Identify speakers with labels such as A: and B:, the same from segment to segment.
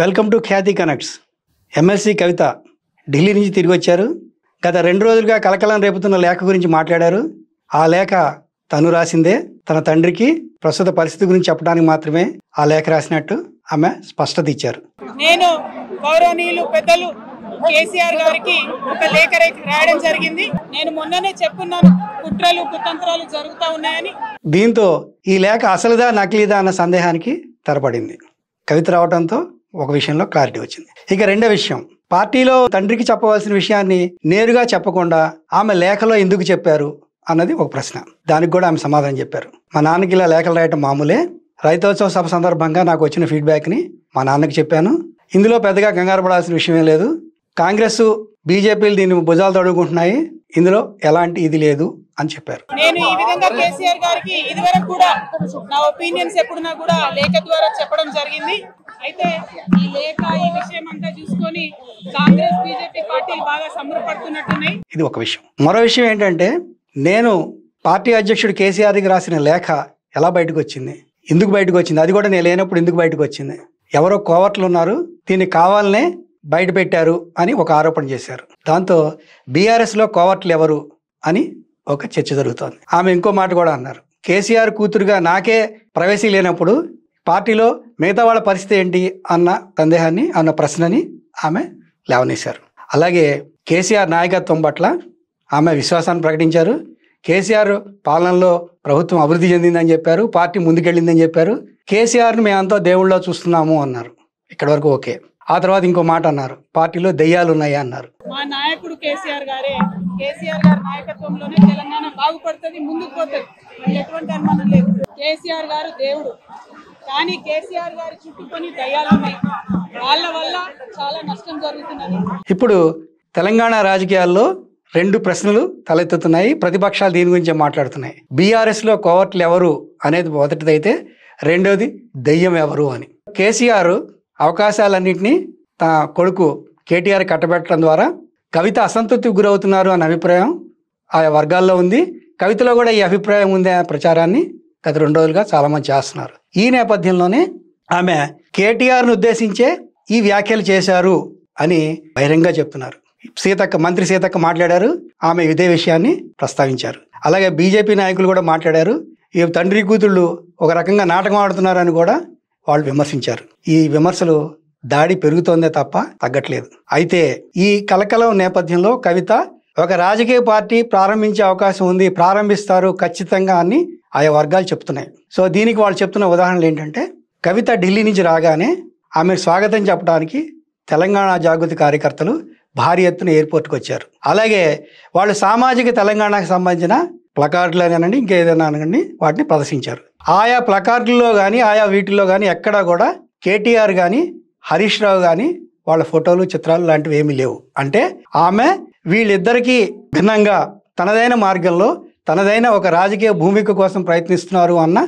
A: Welcome to Khyathi connects. MLC Kavitha Delhi నుంచి తిరిగి వచ్చారు. గత 2 రోజులుగా కలకలం రేపుతున్న లేఖ గురించి మాట్లాడారు. ఆ లేఖ తను రాసిందే. తన తండ్రికి ప్రస్తుత పరిస్థితి గురించి చెప్పడానికి మాత్రమే ఆ లేఖ రాసినట్టు ఆమె స్పష్టత ఇచ్చారు.
B: నేను గౌరవనీయులు పెద్దలు కేసీఆర్ గారికి ఒక లేఖ రాయడం జరిగింది. నేను మొన్ననే చెప్పున్నాను, కుట్రలు కుతంత్రాలు జరుగుతూ ఉన్నాయని.
A: దీంతో ఈ లేఖ అసలుదా నకిలీదా అన్న సందేహానికి తెరపడింది. కవిత రావడంతో ఒక విషయంలో క్లారిటీ వచ్చింది. ఇక రెండో విషయం, పార్టీలో తండ్రికి చెప్పవలసిన విషయాన్ని నేరుగా చెప్పకుండా ఆమె లేఖలో ఎందుకు చెప్పారు అన్నది ఒక ప్రశ్న. దానికి కూడా ఆమె సమాధానం చెప్పారు. మా నాన్నకి ఇలా లేఖలు రాయటం మామూలే. రైతోత్సవ సభ సందర్భంగా నాకు వచ్చిన ఫీడ్బ్యాక్ని మా నాన్నకి చెప్పాను. ఇందులో పెద్దగా కంగారు పడాల్సిన విషయమే లేదు. కాంగ్రెస్ బీజేపీలు దీన్ని భుజాలు తడుగుకుంటున్నాయి, ఇందులో ఎలాంటి ఇది లేదు అని చెప్పారు.
B: నేను ఈ విధంగా కేసీఆర్ గారికి ఇదివరకు కూడా నా ఒపీనియన్స్ ఎప్పుడున్నా కూడా లేఖ ద్వారా చెప్పడం జరిగింది. అయితే ఈ లేఖ ఈ విషయం అంతా చూసుకొని కాంగ్రెస్ బీజేపీ పార్టీలు బాగా సంబరపడుతున్నట్టున్నాయి.
A: ఇది ఒక విషయం. మరో విషయం ఏంటంటే, నేను పార్టీ అధ్యక్షుడు కేసీఆర్ కి రాసిన లేఖ ఎలా బయటకు వచ్చింది, ఎందుకు బయటకు వచ్చింది, అది కూడా నేను లేనప్పుడు ఎందుకు బయటకు వచ్చింది, ఎవరో కోవర్ట్లు ఉన్నారు దీన్ని కావాలనే బయట పెట్టారు అని ఒక ఆరోపణ చేశారు. దాంతో బీఆర్ఎస్లో కోవర్ట్లు ఎవరు అని ఒక చర్చ జరుగుతోంది. ఆమె ఇంకో మాట కూడా అన్నారు, కేసీఆర్ కూతురుగా నాకే ప్రవేశం లేనప్పుడు పార్టీలో మిగతా వాళ్ళ పరిస్థితి ఏంటి అన్న సందేహాన్ని, అన్న ప్రశ్నని ఆమె లేవనేశారు. అలాగే కేసీఆర్ నాయకత్వం పట్ల ఆమె విశ్వాసాన్ని ప్రకటించారు. కేసీఆర్ పాలనలో ప్రభుత్వం అభివృద్ధి చెందిందని చెప్పారు, పార్టీ ముందుకెళ్ళిందని చెప్పారు. కేసీఆర్ని మేమంతా దేవుళ్ళలో చూస్తున్నాము అన్నారు. ఇక్కడ వరకు ఓకే. ఆ తర్వాత ఇంకో మాట అన్నారు, పార్టీలో దెయ్యాలు ఉన్నాయా అన్నారు.
B: మా నాయకుడు కేసీఆర్ గారే, కేసీఆర్ గారి నాయకత్వంలోనే తెలంగాణ బాగుపడుతుంది, ముందుకు పోతుంది, ఎటువంటి అనుమానం లేదు. కేసీఆర్ గారు దేవుడు, కానీ కేసీఆర్ గారి చుట్టుకొని దయ్యాలు ఉన్నాయి. వాళ్ళ వల్ల చాలా నష్టం జరుగుతున్నది.
A: ఇప్పుడు తెలంగాణ రాజకీయాల్లో 2 ప్రశ్నలు తలెత్తుతున్నాయి. ప్రతిపక్షాలు దీని గురించి మాట్లాడుతున్నాయి. బీఆర్ఎస్లో కోవర్ట్లు ఎవరు అనేది మొదటిదైతే, రెండోది దెయ్యం ఎవరు అని. కేసీఆర్ అవకాశాలన్నింటినీ తన కొడుకు కేటీఆర్ కట్టబెట్టడం ద్వారా కవిత అసంతృప్తికి గురవుతున్నారు అనే అభిప్రాయం ఆయా వర్గాల్లో ఉంది. కవితలో కూడా ఈ అభిప్రాయం ఉంది అనే ప్రచారాన్ని గత 2 రోజులుగా చాలామంది చేస్తున్నారు. ఈ నేపథ్యంలోనే ఆమె కేటీఆర్ను ఉద్దేశించే ఈ వ్యాఖ్యలు చేశారు అని బహిరంగంగా చెప్తున్నారు. మంత్రి సీతక్క మాట్లాడారు, ఆమె ఇదే విషయాన్ని ప్రస్తావించారు. అలాగే బీజేపీ నాయకులు కూడా మాట్లాడారు. ఈ తండ్రి కూతుళ్ళు ఒక రకంగా నాటకం ఆడుతున్నారని కూడా వాళ్ళు విమర్శించారు. ఈ విమర్శలు దాడి పెరుగుతోందే తప్ప తగ్గట్లేదు. అయితే ఈ కలకలం నేపథ్యంలో కవిత ఒక రాజకీయ పార్టీ ప్రారంభించే అవకాశం ఉంది, ప్రారంభిస్తారు ఖచ్చితంగా అని ఆయా వర్గాలు చెప్తున్నాయి. సో దీనికి వాళ్ళు చెప్తున్న ఉదాహరణలు ఏంటంటే, కవిత ఢిల్లీ నుంచి రాగానే ఆమె స్వాగతం చెప్పడానికి తెలంగాణ జాగృతి కార్యకర్తలు భారీ ఎత్తున ఎయిర్పోర్ట్కి వచ్చారు. అలాగే వాళ్ళు సామాజిక తెలంగాణకు సంబంధించిన ప్లకార్డులు అనండి, ఇంకేదైనా అనకండి, వాటిని ప్రదర్శించారు. ఆయా ప్లకార్డుల్లో కానీ ఆయా వీటిల్లో కానీ ఎక్కడా కూడా కేటీఆర్ కానీ హరీష్ రావు కానీ వాళ్ళ ఫోటోలు చిత్రాలు లాంటివి ఏమీ లేవు. అంటే ఆమె వీళ్ళిద్దరికీ భిన్నంగా తనదైన మార్గంలో తనదైన ఒక రాజకీయ భూమిక కోసం ప్రయత్నిస్తున్నారు అన్న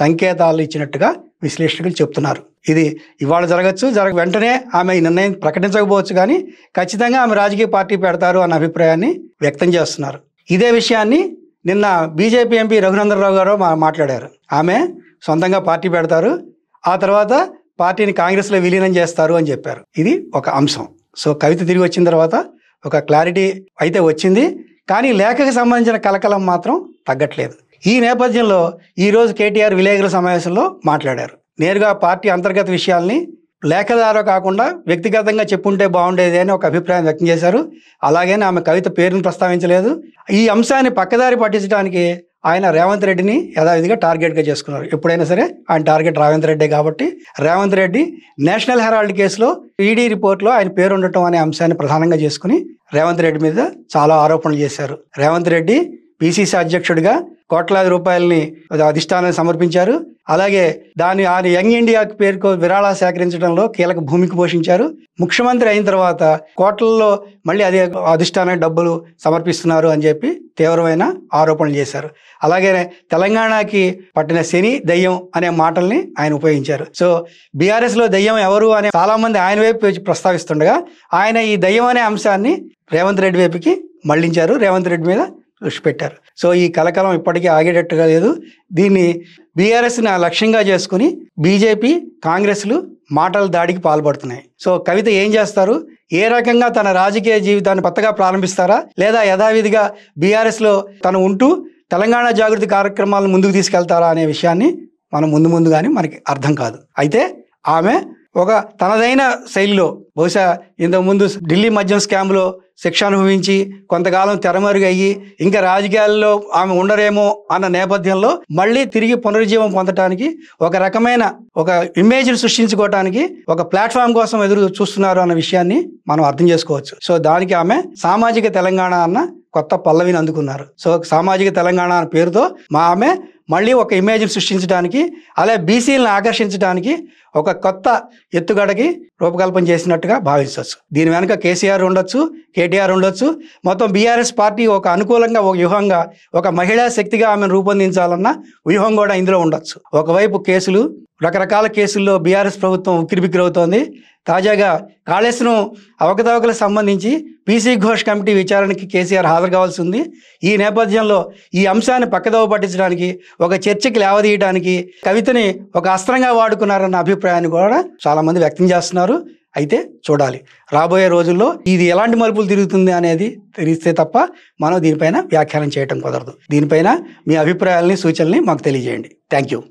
A: సంకేతాలు ఇచ్చినట్టుగా విశ్లేషకులు చెప్తున్నారు. ఇది ఇవాళ జరగచ్చు, వెంటనే ఆమె ఈ నిర్ణయం ప్రకటించకపోవచ్చు, కానీ ఖచ్చితంగా ఆమె రాజకీయ పార్టీ పెడతారు అన్న అభిప్రాయాన్ని వ్యక్తం చేస్తున్నారు. ఇదే విషయాన్ని నిన్న బీజేపీ ఎంపీ రఘునందన్ రావు గారు మాట్లాడారు. ఆమె సొంతంగా పార్టీ పెడతారు, ఆ తర్వాత పార్టీని కాంగ్రెస్లో విలీనం చేస్తారు అని చెప్పారు. ఇది ఒక అంశం. సో కవిత తిరిగి వచ్చిన తర్వాత ఒక క్లారిటీ అయితే వచ్చింది, కానీ లేఖకు సంబంధించిన కలకలం మాత్రం తగ్గట్లేదు. ఈ నేపథ్యంలో ఈరోజు కేటీఆర్ విలేకరుల సమావేశంలో మాట్లాడారు. నేరుగా పార్టీ అంతర్గత విషయాల్ని లేఖ ద్వారా కాకుండా వ్యక్తిగతంగా చెప్పుంటే బాగుండేది అని ఒక అభిప్రాయం వ్యక్తం చేశారు. అలాగని ఆమె కవిత పేరును ప్రస్తావించలేదు. ఈ అంశాన్ని పక్కదారి పట్టించడానికి ఆయన రేవంత్ రెడ్డిని యథావిధిగా టార్గెట్గా చేసుకున్నారు. ఎప్పుడైనా సరే ఆయన టార్గెట్ రేవంత్ రెడ్డి కాబట్టి రేవంత్ రెడ్డి నేషనల్ హెరాల్డ్ కేసులో ఈడీ రిపోర్ట్లో ఆయన పేరు ఉండటం అనే అంశాన్ని ప్రధానంగా చేసుకుని రేవంత్ రెడ్డి మీద చాలా ఆరోపణలు చేశారు. రేవంత్ రెడ్డి పిసిసి అధ్యక్షుడిగా కోట్లాది రూపాయలని అధిష్టానాన్ని సమర్పించారు. అలాగే ఆయన యంగ్ ఇండియా పేరుకు విరాళాలు సేకరించడంలో కీలక భూమిక పోషించారు. ముఖ్యమంత్రి అయిన తర్వాత కోట్లలో మళ్ళీ అదే అధిష్టానానికి డబ్బులు సమర్పిస్తున్నారు అని చెప్పి తీవ్రమైన ఆరోపణలు చేశారు. అలాగే తెలంగాణకి పట్టిన శని దయ్యం అనే మాటల్ని ఆయన ఉపయోగించారు. సో బీఆర్ఎస్లో దయ్యం ఎవరు అనే చాలా మంది ఆయన వైపు ప్రస్తావిస్తుండగా ఆయన ఈ దయ్యం అనే అంశాన్ని రేవంత్ రెడ్డి వైపుకి మళ్లించారు. రేవంత్ రెడ్డి మీద దృష్టి పెట్టారు. సో ఈ కలకలం ఇప్పటికీ ఆగేటట్టుగా లేదు. దీన్ని బీఆర్ఎస్ని లక్ష్యంగా చేసుకుని బీజేపీ, కాంగ్రెస్లు మాటల దాడికి పాల్పడుతున్నాయి. సో కవిత ఏం చేస్తారు, ఏ రకంగా తన రాజకీయ జీవితాన్ని కొత్తగా ప్రారంభిస్తారా, లేదా యథావిధిగా బీఆర్ఎస్లో తను ఉంటూ తెలంగాణ జాగృతి కార్యక్రమాలను ముందుకు తీసుకెళ్తారా అనే విషయాన్ని మనం ముందుగానే మనకి అర్థం కాదు. అయితే ఆమె ఒక తనదైన శైలిలో, బహుశా ఇంతకుముందు ఢిల్లీ మద్యం స్కామ్లో శిక్ష అనుభవించి కొంతకాలం తెరమరుగయ్యి ఇంకా రాజకీయాల్లో ఆమె ఉండరేమో అన్న నేపథ్యంలో మళ్ళీ తిరిగి పునరుజ్జీవం పొందడానికి ఒక రకమైన ఒక ఇమేజ్ని సృష్టించుకోవడానికి ఒక ప్లాట్ఫామ్ కోసం ఎదురు చూస్తున్నారు అన్న విషయాన్ని మనం అర్థం చేసుకోవచ్చు. సో దానికి ఆమె సామాజిక తెలంగాణ అన్న కొత్త పల్లవిని అందుకున్నారు. సో సామాజిక తెలంగాణ అనే పేరుతో ఆమె మళ్ళీ ఒక ఇమేజ్ని సృష్టించడానికి, అలాగే బీసీలను ఆకర్షించడానికి ఒక కొత్త ఎత్తుగడకి రూపకల్పన చేసినట్టుగా భావించవచ్చు. దీని వెనుక కేసీఆర్ ఉండొచ్చు, కేటీఆర్ ఉండొచ్చు. మొత్తం బీఆర్ఎస్ పార్టీ ఒక అనుకూలంగా, ఒక వ్యూహంగా, ఒక మహిళా శక్తిగా ఆమెను రూపొందించాలన్న వ్యూహం కూడా ఇందులో ఉండొచ్చు. ఒకవైపు కేసులు, రకరకాల కేసుల్లో బీఆర్ఎస్ ప్రభుత్వం ఉక్కిరిబిక్కిరవుతోంది. తాజాగా కాళేశ్వరం అవకతవకలకు సంబంధించి పీసీ ఘోష్ కమిటీ విచారణకి కేసీఆర్ హాజరు కావాల్సి ఉంది. ఈ నేపథ్యంలో ఈ అంశాన్ని పక్కదోవ పట్టించడానికి, ఒక చర్చకి లేవదీయడానికి కవితని ఒక అస్త్రంగా వాడుకున్నారన్న అభిప్రాయాన్ని కూడా చాలామంది వ్యక్తం చేస్తున్నారు. అయితే చూడాలి రాబోయే రోజుల్లో ఇది ఎలాంటి మలుపులు తిరుగుతుంది అనేది తెలిస్తే తప్ప మనం దీనిపైన వ్యాఖ్యానం చేయటం కుదరదు. దీనిపైన మీ అభిప్రాయాలని, సూచనల్ని మాకు తెలియజేయండి. Thank you.